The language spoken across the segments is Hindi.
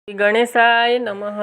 श्री गणेशाय नमः।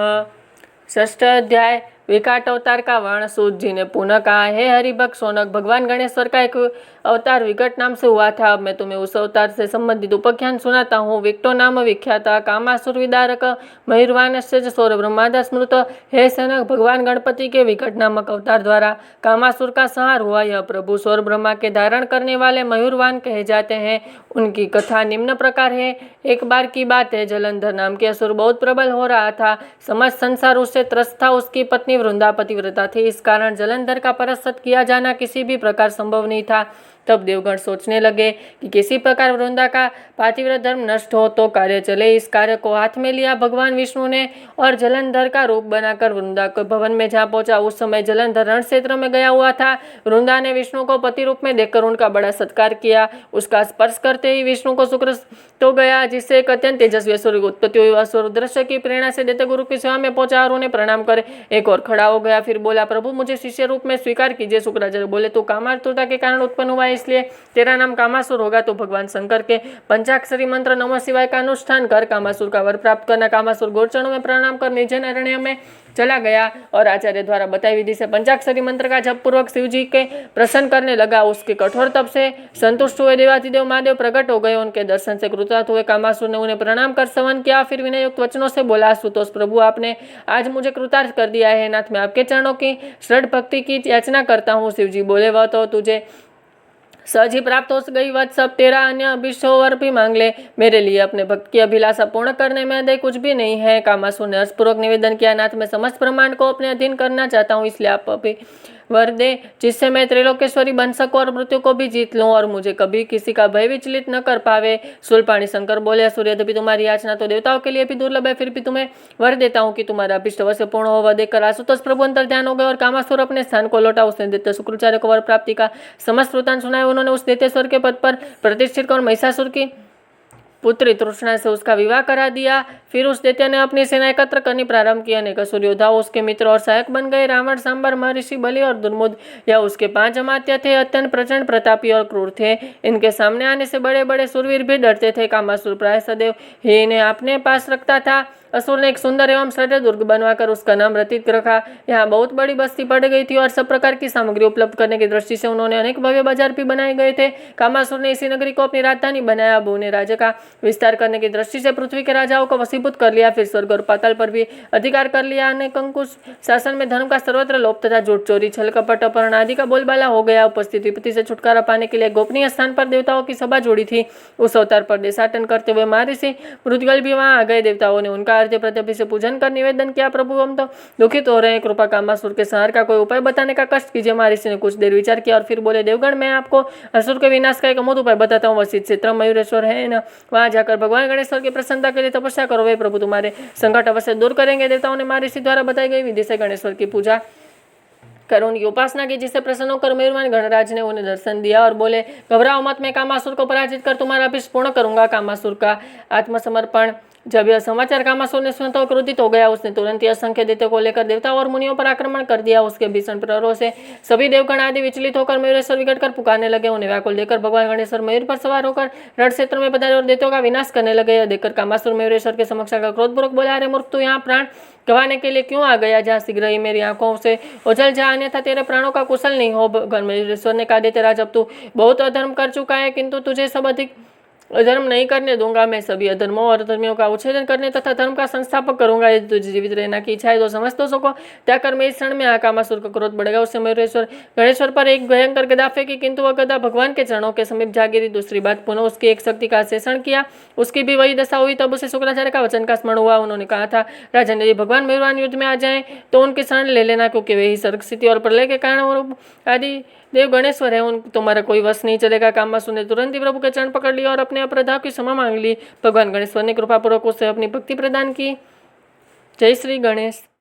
षष्ठ अध्याय विकट अवतार का वर्ण। सूत जी ने पुनः कहा, हे हरिभक्त शौनक, भगवान गणेश्वर का एक अवतार विकट नाम से हुआ था। अब मैं तुम्हें उस अवतार से संबंधित उपाख्यान सुनाता हूँ। विकटो नाम विख्याता कामासुर विदारक मयूरवानस्य सौर ब्रह्मादा स्मृत। हे सनक, भगवान गणपति के विकट नामक अवतार द्वारा कामासुर का संहार हुआ। यह प्रभु सौर ब्रह्मा के धारण करने वाले मयूरवान कहे जाते हैं। उनकी कथा निम्न प्रकार है। एक बार की बात है, जलंधर नाम के असुर बहुत प्रबल हो रहा था। समस्त संसार उससे त्रस्त था। उसकी पत्नी वृंदा पतिव्रता थी। इस कारण जलंधर का परास्त किया जाना किसी भी प्रकार संभव नहीं था। तब देवगण सोचने लगे कि किसी प्रकार वृंदा का पातिव्रत धर्म नष्ट हो तो कार्य चले। इस कार्य को हाथ में लिया भगवान विष्णु ने और जलंधर का रूप बनाकर वृंदा के भवन में जा पहुंचा। उस समय जलंधर रण क्षेत्र में गया हुआ था। वृंदा ने विष्णु को पति रूप में देखकर उनका बड़ा सत्कार किया। उसका स्पर्श करते ही विष्णु को शुक्र तो गया, जिससे एक अत्यंत तेजस्वी असुर की उत्पत्ति हुई। असुर दृश्य की प्रेरणा से देते गुरु की सेवा में पहुंचा और उन्हें प्रणाम करे एक और खड़ा हो गया। फिर बोला, प्रभु मुझे शिष्य रूप में स्वीकार कीजिए। शुक्राचार्य बोले, तो कामातुरता के कारण उत्पन्न हुआ, इसलिए तेरा नाम कामासुर होगा। तो भगवान शंकर के पंचाक्षरी मंत्र नमः शिवाय का अनुष्ठान कर कामासुर का वर प्राप्त करना। कामासुर गोचरणों में प्रणाम कर निर्जन अरण्य में चला गया और आचार्य द्वारा बताई विधि से पंचाक्षरी मंत्र का जप पूर्वक शिव जी के प्रसन्न करने लगा। उसके कठोर तप से संतुष्ट हुए देवाधिदेव महादेव प्रकट हो गए। उनके दर्शन से कृतार्थ हुए कामासुर ने उन्हें प्रणाम कर स्तवन किया। फिर विनय युक्त वचनों से बोला, सुतोष प्रभु, आपने आज मुझे कृतार्थ कर दिया है। नाथ, मैं आपके चरणों की श्रद्ध भक्ति की याचना करता हूँ। शिव जी बोले, वह तो तुझे सहज ही प्राप्त हो गई। वत्स, सब तेरा अन्य अभिष्ट वर भी मांग ले। मेरे लिए अपने भक्त की अभिलाषा पूर्ण करने में दे कुछ भी नहीं है। कामासुर ने हर्षपूर्वक निवेदन किया, नाथ, मैं समस्त ब्रह्मांड को अपने अधीन करना चाहता हूँ, इसलिए आप अभी वर दे जिससे मैं त्रैलोकेश्वरी बन सकूं और मृत्यु को भी जीत लूं और मुझे कभी किसी का भय विचलित न कर पावे। शूलपाणी शंकर बोले, सूर्य यद्यपि तुम्हारी याचना तो देवताओं के लिए भी दुर्लभ है, फिर भी तुम्हें वर देता हूँ कि तुम्हारा अभिष्ट अवश्य पूर्ण हो। वह देखकर आशुतोष प्रभु अंतर ध्यान हो गए और कामासुर अपने स्थान को लौटा। उसने दैत्य शुक्राचार्य को वर प्राप्ति का समस्त वृत्तांत सुनाया। उन्होंने उस दैत्येश्वर के पद पर प्रतिष्ठित कर महिषासुर की पुत्री तृष्णा से उसका विवाह करा दिया। फिर उस दैत्य ने अपनी सेना एकत्र करनी प्रारंभ की। अनेक असुर योद्धा उसके मित्र और सहायक बन गए। रावण, सांबर, महर्षि बलि और दुर्मुद यह उसके 5 अमात्य थे। अत्यंत प्रचंड, प्रतापी और क्रूर थे। इनके सामने आने से बड़े बड़े सुरवीर भी डरते थे। कामासुर प्राय सदैव ही इन्हें अपने पास रखता था। असुर ने एक सुंदर एवं श्रेष्ठ दुर्ग बनवाकर उसका नाम रतित रखा। यहाँ बहुत बड़ी बस्ती पड़ गई थी और सब प्रकार की सामग्री उपलब्ध करने की दृष्टि से उन्होंने अनेक भव्य बाजार भी बनाए गए थे। कामासुर ने इसी नगरी को अपनी राजधानी बनाया। अब उन्हें राज्य का विस्तार करने की दृष्टि से पृथ्वी के राजाओं को वशीभूत कर लिया। फिर स्वर्ग और पाताल पर भी अधिकार कर लिया। अनेक अंकुश शासन में धर्म का सर्वत्र लोप तथा झूठ, चोरी, छल, कपट, अपहरण आदि का बोलबाला हो गया। उपस्थित विपत्ति से छुटकारा पाने के लिए गोपनीय स्थान पर देवताओं की सभा जोड़ी थी। उस अवतार पर देशाटन करते हुए महर्षि मृदगल भी वहां आ गए। देवताओं ने उनका अर्घ्य प्रत्यभि से पूजन कर निवेदन किया, प्रभु हम तो दुखित हो रहे हैं, कृपा कामासुर के संहार का कोई उपाय बताने का कष्ट कीजिए। महर्षि ने कुछ देर विचार किया और फिर बोले, देवगण, मैं आपको असुर के विनाश का एक अमोघ उपाय बताता हूँ। वशिष्ठ क्षेत्र मयूरेश्वर है न, वहां जाकर भगवान गणेश्वर की प्रसन्नता के लिए तपस्या करो। वे प्रभु तुम्हारे संकट अवश्य दूर करेंगे। देवताओं ने महर्षि द्वारा बताई गई विधि से गणेश्वर की पूजा कर उनकी उपासना की, जिससे प्रसन्न होकर मयूरवान गणराज ने उन्हें दर्शन दिया और बोले, घबराओ मत, मैं कामासुर को पराजित कर तुम्हारा अभिष्ट पूर्ण करूंगा। कामासुर का आत्मसमर्पण। जब यह समाचार कामासुर ने सुना तो क्रोधित हो गया। उसने तुरंत ही असंख्य दैत्यों को लेकर देवताओं और मुनियों पर आक्रमण कर दिया। उसके भीषण प्रहारों से सभी देवगण आदि विचलित होकर मयूरेश्वर विकट कर पुकारने लगे। उन्हें व्याकुल देखकर भगवान गणेश्वर मयूर पर सवार होकर रण क्षेत्र में पधारे और दैत्यों का विनाश करने लगे। यह देखकर कामासुर मयूरेश्वर के समक्ष आकर क्रोधपूर्वक बोला, अरे मूर्ख, तू यहाँ प्राण गंवाने के लिए क्यों आ गया? जहाँ शीघ्र ही मेरी आंखों से ओझल जा, अन्यथा तेरे प्राणों का कुशल नहीं हो। भगवान मयूरेश्वर ने कहा, दैत्यराज, अब तू बहुत अधर्म कर चुका है, किंतु तुझे सब अधिक अधर्म नहीं करने दूंगा। मैं सभी अधर्मों और अधर्मियों का उच्छेदन करने तथा धर्म का संस्थापक करूंगा। यदि तुझे जीवित रहना की इच्छा है तो समस्त दोषों को त्याग कर मैं इस क्षण में यहाँ। कामासुर का क्रोध बढ़ेगा। उससे मयूरेश्वर गणेश्वर पर एक भयंकर गदा फेंकी, किंतु वह गदा भगवान के चरणों के समीप जा गिरी। दूसरी बात, पुनः उसकी एक शक्ति का शेषण किया, उसकी भी वही दशा हुई। तब उसे शुक्राचार्य का वचन का स्मरण हुआ। उन्होंने कहा था, राजन, यदि भगवान मयूरवान युद्ध में आ जाए तो उनकी शरण ले लेना, क्योंकि वे ही सर्ग स्थिति और प्रलय के कारण और आदि देव गणेश्वर है, उन तुम्हारा कोई वश नहीं चलेगा। कामासुर ने तुरंत ही प्रभु के चरण पकड़ लिया और अपने अपराधों की क्षमा मांग ली। भगवान गणेश्वर ने कृपापूर्वक उसे अपनी भक्ति प्रदान की। जय श्री गणेश।